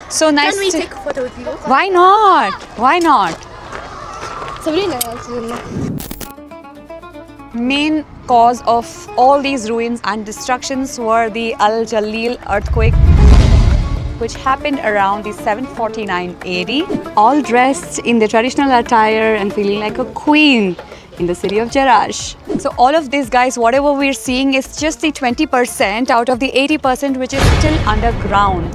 So nice. Can we to... take a photo with you? Why not? Why not? Sabrina. Main cause of all these ruins and destructions were the Al Jalil earthquake, which happened around the 749 AD. All dressed in the traditional attire and feeling like a queen in the city of Jerash. So all of these guys, whatever we're seeing is just the 20% out of the 80% which is still underground.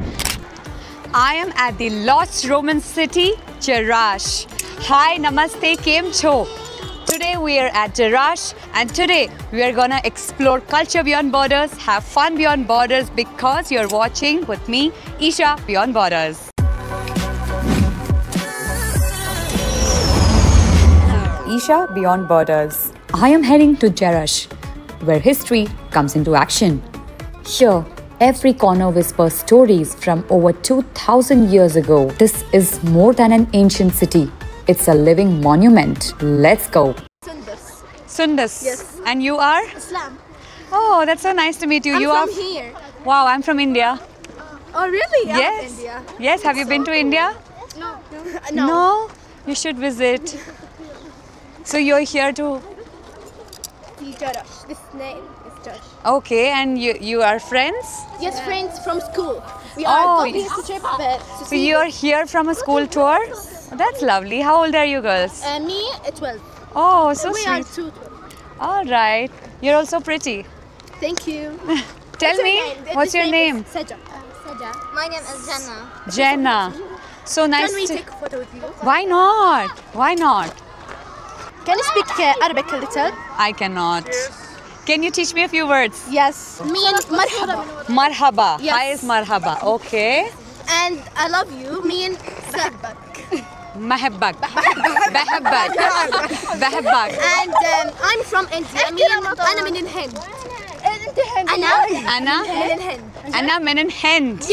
I am at the lost Roman city, Jerash. Hi, namaste, kem cho? Today we are at Jerash and today we are gonna explore culture beyond borders, have fun beyond borders because you're watching with me, Isha Beyond Borders. Isha Beyond Borders. I am heading to Jerash, where history comes into action. Here, every corner whispers stories from over 2,000 years ago. This is more than an ancient city. It's a living monument. Let's go. Sundus. Sundus. Yes. And you are? Islam. Oh, that's so nice to meet you. I'm you from are here. Wow, I'm from India. Oh, really? I'm Yes. from India. Yes, have you been to India? No. No. You should visit. So you're here to Josh. This name is Josh. okay, and you are friends? Yes, friends from school. We Oh, are going to trip, but So you're here from a school tour? Oh, that's lovely. How old are you girls? me, 12. Oh, so We are sweet. 2. All right. You're also pretty. Thank you. Tell me, what's your name? Seja. My name is Jenna. Jenna. So nice Can we to... take a photo with you? Why not? Why not? Can you speak Arabic a little? I cannot. Can you teach me a few words? Yes. Me and marhaba. Marhaba. Yes. Hi is marhaba. Okay. And I love you. Me and Sabbak. Mahabbak. Bahabbak. Bahabbak. And I'm from India. Me and Anna min Hind. Anna? Anna? Min Hind. Anna Menon Hind.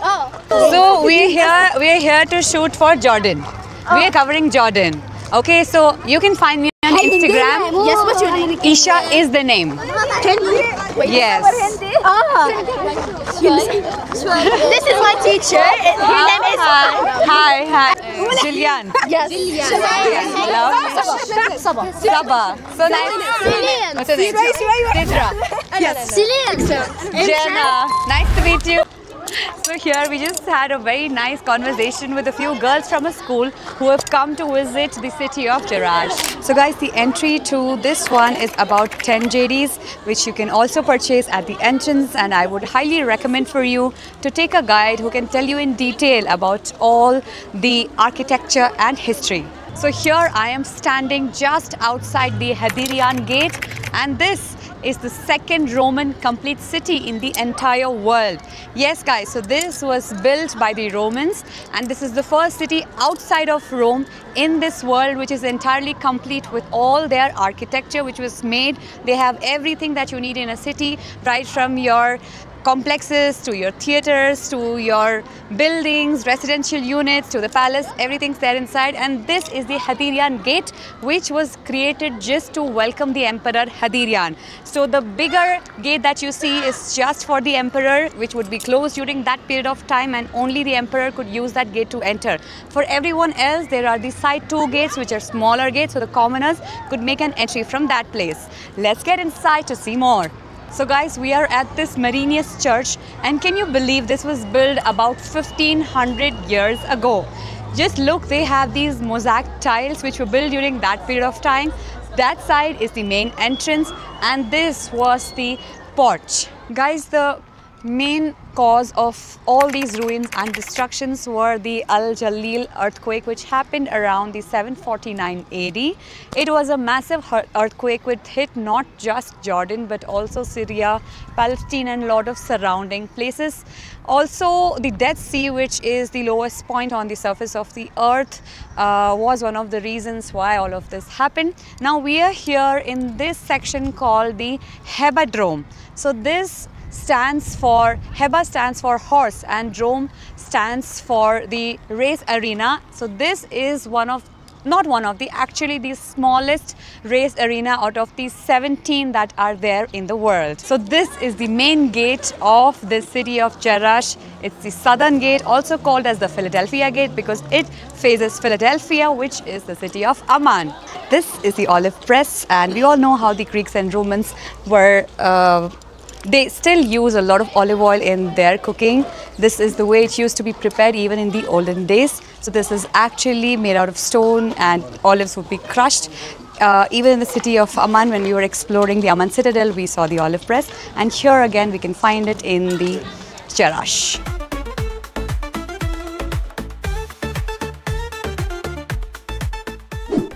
Oh. So we're here to shoot for Jordan. We are covering Jordan. Okay, so you can find me on Instagram. Yes, what's your name? Isha is the name. Yes. This is my teacher. Her name is Hi. Jillian. Yes. Love. Sabah. So nice. Celine. What's your name? Sidra. Yes. Celine. Jenna. Nice to meet you. So here we just had a very nice conversation with a few girls from a school who have come to visit the city of Jerash. So guys, the entry to this one is about 10 JDs, which you can also purchase at the entrance, and I would highly recommend for you to take a guide who can tell you in detail about all the architecture and history. So here I am standing just outside the Hadrian Gate, and this is the second Roman complete city in the entire world. Yes guys, so this was built by the Romans, and this is the first city outside of Rome in this world which is entirely complete with all their architecture which was made. They have everything that you need in a city, right from your complexes to your theaters to your buildings, residential units to the palace, everything's there inside. And this is the Hadrian Gate, which was created just to welcome the Emperor Hadrian. So the bigger gate that you see is just for the emperor, which would be closed during that period of time, and only the emperor could use that gate to enter. For everyone else, there are the side 2 gates which are smaller gates, so the commoners could make an entry from that place. Let's get inside to see more. So guys, we are at this Marinius Church, and can you believe this was built about 1500 years ago? Just look, they have these mosaic tiles which were built during that period of time. That side is the main entrance, and this was the porch. Guys, the main cause of all these ruins and destructions were the Al Jalil earthquake, which happened around the 749 AD. It was a massive earthquake which hit not just Jordan but also Syria, Palestine and a lot of surrounding places. Also the Dead Sea, which is the lowest point on the surface of the earth, was one of the reasons why all of this happened. Now we are here in this section called the Hebadrome. So this stands for, Heba stands for horse and Drome stands for the race arena. So this is one of not one of the, actually the smallest race arena out of the 17 that are there in the world. So this is the main gate of the city of Jerash. It's the southern gate, also called as the Philadelphia gate, because it faces Philadelphia, which is the city of Amman. This is the olive press, and we all know how the Greeks and Romans were they still use a lot of olive oil in their cooking. This is the way it used to be prepared even in the olden days. So this is actually made out of stone, and olives would be crushed. Even in the city of Amman, when we were exploring the Amman citadel, we saw the olive press. And here again, we can find it in the Jerash.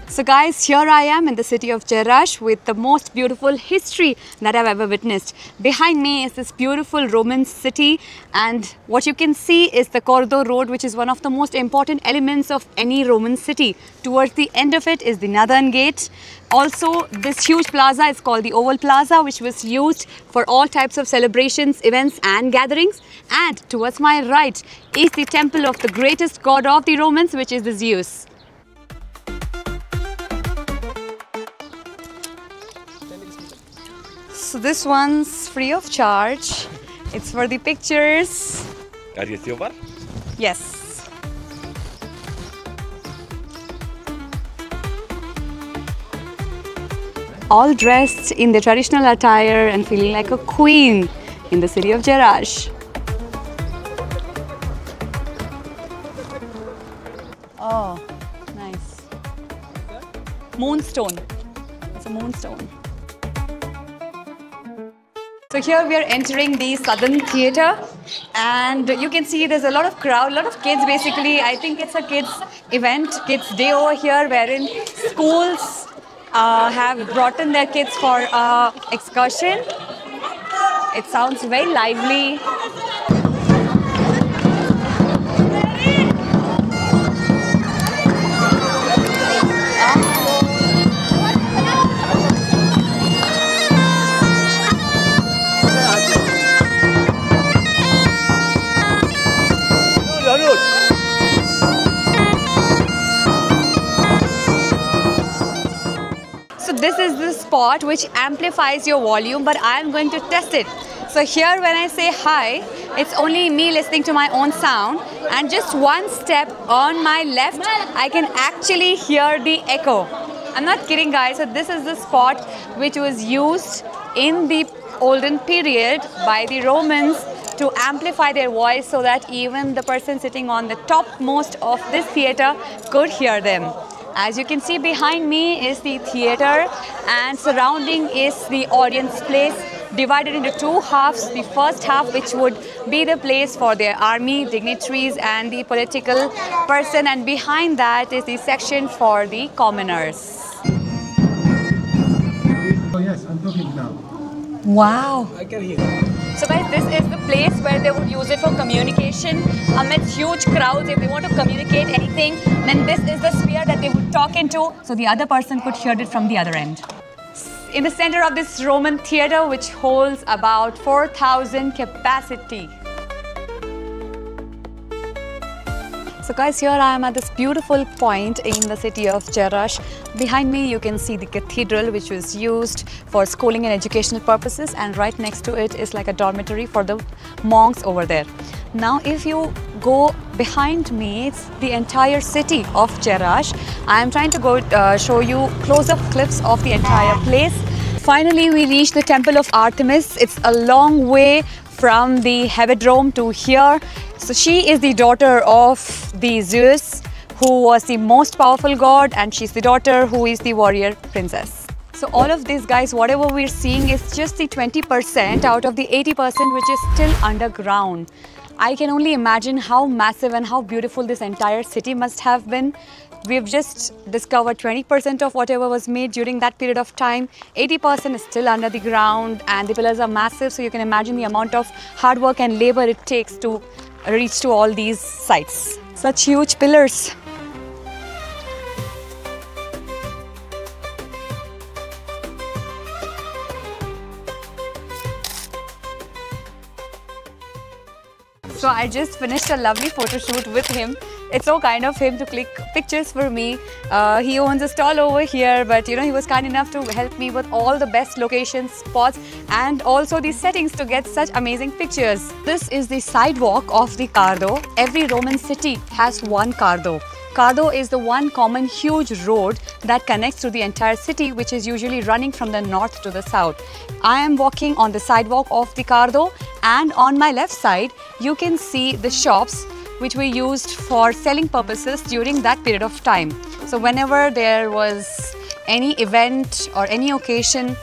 So guys, here I am in the city of Jerash with the most beautiful history that I've ever witnessed. Behind me is this beautiful Roman city, and what you can see is the Corridor Road, which is one of the most important elements of any Roman city. Towards the end of it is the Northern Gate. Also, this huge plaza is called the Oval Plaza, which was used for all types of celebrations, events and gatherings. And towards my right is the temple of the greatest god of the Romans, which is the Zeus. So this one's free of charge. It's for the pictures. Yes. All dressed in the traditional attire and feeling like a queen in the city of Jerash. Oh, nice. Moonstone. It's a moonstone. So here we are entering the Southern Theatre, and you can see there's a lot of crowd, a lot of kids basically. I think it's a kids event, kids day over here, wherein schools have brought in their kids for excursion. It sounds very lively. So this is the spot which amplifies your volume, but I am going to test it. So here when I say hi, it's only me listening to my own sound, and just one step on my left, I can actually hear the echo. I'm not kidding guys, so this is the spot which was used in the olden period by the Romans to amplify their voice so that even the person sitting on the topmost of this theatre could hear them. As you can see behind me is the theatre, and surrounding is the audience place, divided into two halves. The first half, which would be the place for their army, dignitaries and the political person, and behind that is the section for the commoners. Oh yes, I'm talking now. Wow. I can hear. So guys, this is the place where they would use it for communication amidst huge crowds. If they want to communicate anything, then this is the sphere that they would talk into, so the other person could hear it from the other end. In the center of this Roman theatre, which holds about 4,000 capacity. So guys, here I am at this beautiful point in the city of Jerash. Behind me you can see the cathedral, which was used for schooling and educational purposes, and right next to it is like a dormitory for the monks over there. Now if you go behind me, it's the entire city of Jerash. I am trying to go show you close-up clips of the entire place. Finally we reached the Temple of Artemis. It's a long way from the Hippodrome to here. So she is the daughter of the Zeus, who was the most powerful god, and she's the daughter who is the warrior princess. So all of this guys, whatever we're seeing is just the 20% out of the 80% which is still underground. I can only imagine how massive and how beautiful this entire city must have been. We've just discovered 20% of whatever was made during that period of time. 80% is still under the ground, and the pillars are massive, so you can imagine the amount of hard work and labor it takes to reach to all these sites. Such huge pillars. So I just finished a lovely photo shoot with him. It's so kind of him to click pictures for me. He owns a stall over here, but he was kind enough to help me with all the best locations, spots, and also the settings to get such amazing pictures. This is the sidewalk of the Cardo. Every Roman city has one Cardo. Cardo is the one common huge road that connects to the entire city, which is usually running from the north to the south. I am walking on the sidewalk of the Cardo, and on my left side you can see the shops which were used for selling purposes during that period of time. So whenever there was any event or any occasion,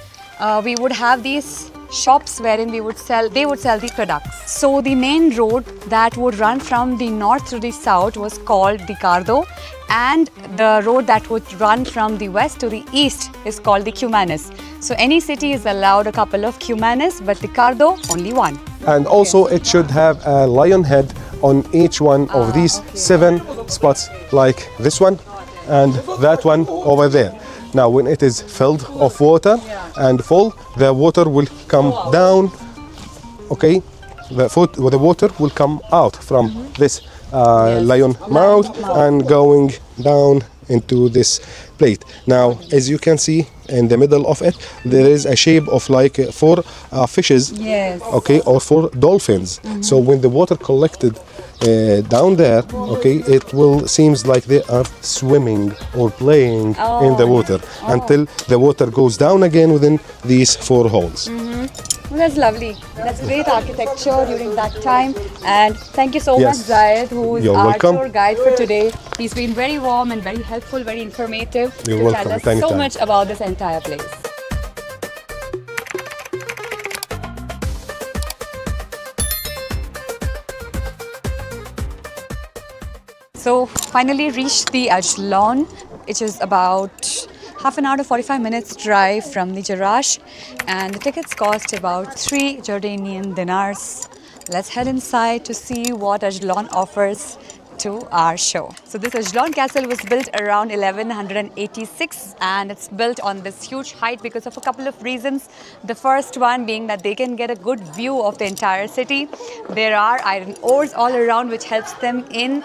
we would have these shops wherein they would sell the products. So the main road that would run from the north to the south was called the Cardo, and the road that would run from the west to the east is called the Cumanus. So any city is allowed a couple of Cumanus, but the Cardo only one. And also it should have a lion head on each one of these 7 spots, like this one and that one over there. Now when it is filled of water and full, the water will come down, okay? The water will come out from this lion mouth and going down into this plate. Now, as you can see in the middle of it, there is a shape of like 4 fishes, okay, or 4 dolphins. So when the water collected down there, okay, it will seems like they are swimming or playing in the water until the water goes down again within these 4 holes. Well, that's lovely. That's great architecture during that time. And thank you so much, Zayed, who is our tour guide for today. He's been very warm and very helpful, very informative. You're welcome. Tell us so much about this entire place. So finally reached the Ajlan, which is about half an hour to 45 minutes drive from the Jerash, and the tickets cost about 3 Jordanian dinars. Let's head inside to see what Ajlan offers to our show. So this Ajlan castle was built around 1186, and it's built on this huge height because of a couple of reasons. The first one being that they can get a good view of the entire city. There are iron ores all around, which helps them in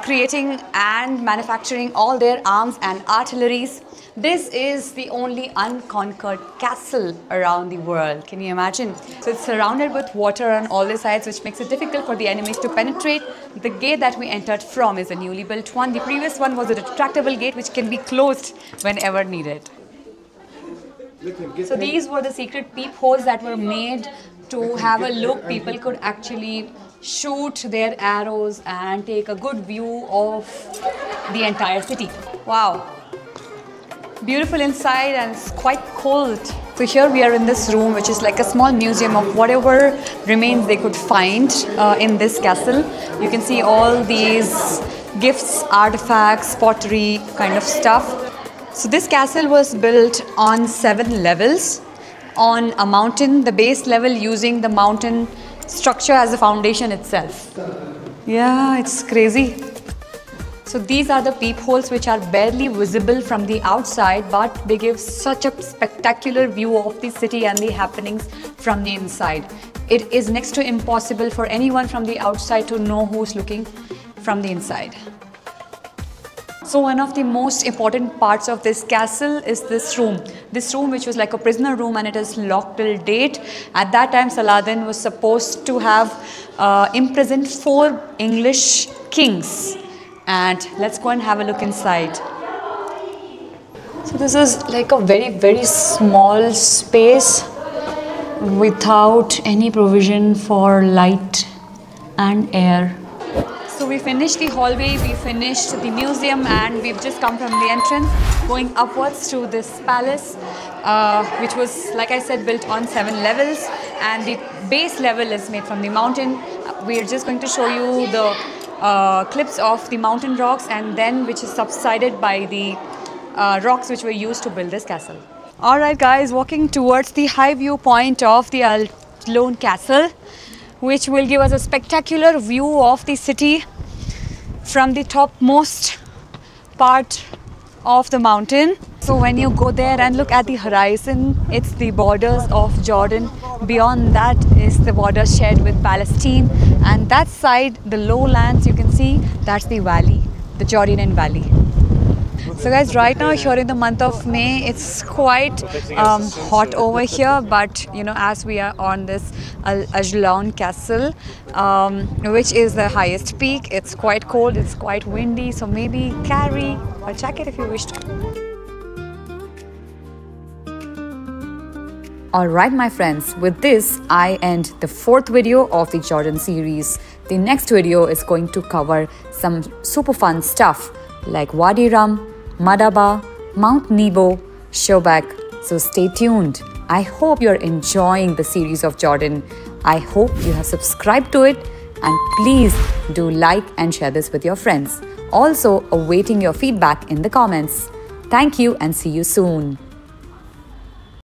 creating and manufacturing all their arms and artilleries. This is the only unconquered castle around the world. Can you imagine? So it's surrounded with water on all the sides, which makes it difficult for the enemies to penetrate. The gate that we entered from is a newly built one. The previous one was a retractable gate which can be closed whenever needed. So these were the secret peepholes that were made to have a look. People could actually shoot their arrows and take a good view of the entire city. Wow. Beautiful inside, and it's quite cold. So here we are in this room, which is like a small museum of whatever remains they could find in this castle. You can see all these gifts, artifacts, pottery kind of stuff. So this castle was built on 7 levels on a mountain, the base level using the mountain structure as a foundation itself. Yeah, it's crazy. So these are the peepholes, which are barely visible from the outside, but they give such a spectacular view of the city and the happenings from the inside. It is next to impossible for anyone from the outside to know who's looking from the inside. So one of the most important parts of this castle is this room. This room, which was like a prisoner room, and it is locked till date. At that time, Saladin was supposed to have imprisoned 4 English kings. And let's go and have a look inside. So this is like a very small space without any provision for light and air. So we finished the hallway, we finished the museum, and we've just come from the entrance going upwards to this palace, which was, like I said, built on 7 levels, and the base level is made from the mountain. We're just going to show you the clips of the mountain rocks, and then which is subsided by the rocks which were used to build this castle. Alright guys, walking towards the high view point of the Ajlan castle, which will give us a spectacular view of the city from the topmost part of the mountain. So when you go there and look at the horizon, it's the borders of Jordan. Beyond that is the border shared with Palestine, and that side, the lowlands you can see, that's the valley, the Jordanian Valley. So guys, right now here in the month of May, it's quite hot over here, but you know, as we are on this Al Ajlan Castle, which is the highest peak, it's quite cold, it's quite windy, so maybe carry a jacket if you wish to. Alright my friends, with this I end the 4th video of the Jordan series. The next video is going to cover some super fun stuff like Wadi Rum, Madaba, Mount Nebo, Shobak. So stay tuned. I hope you're enjoying the series of Jordan. I hope you have subscribed to it, and please do like and share this with your friends. Also awaiting your feedback in the comments. Thank you and see you soon.